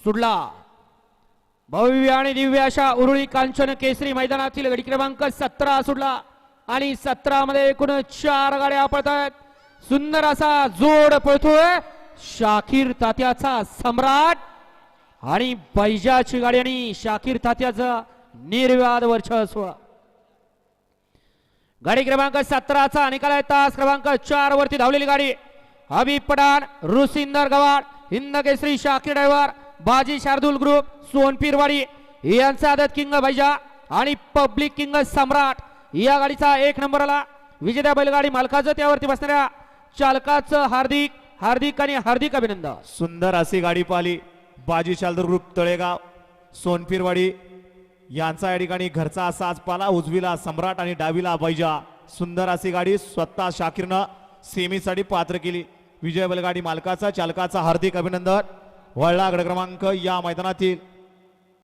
सुडला भव्य आणि दिव्य अशा उरुळी कांचन केसरी मैदानातील गडी क्रमांक 17 सुडला आणि 17 मध्ये एकूण 4 गाड्या पळतायत. सुंदर असा जोड पळतोय शाकीर तात्याचा सम्राट आणि बैजाची गाडी आणि शाकीर तात्याचा निर्विवाद वर्चस्व. गाडी क्रमांक 17चा निकाल आहे तास क्रमांक 4 वरती धावलेली गाडी हबीब पठाण रुसिंदर गवाड हिंद केसरी शाकीर ड्रायव्हर बाजी शार्दूल ग्रुप सोनपीरवाडी यांचा आदत किंग बैजा आणि पब्लिक किंग सम्राट या गाडीचा 1 नंबरला विजेत्या बैलगाडी मालकाचं त्यावरती बसणाऱ्या चालकाचं हार्दिक हार्दिक आणि हार्दिक अभिनंदन. सुंदर अशी गाडी पाहिली बाजी शार्दूल ग्रुप तळेगाव सोनपीरवाडी यांचा या ठिकाणी घरचा साज पाला उजवीला सम्राट आणि डावीला बैजा. सुंदर अशी गाडी स्वतः शाकीरनं सेमीसाठी पात्र केली. विजय बैलगाडी मालकाचा चालकाचा हार्दिक अभिनंदन. वळला गड क्रमांक या मैदानातील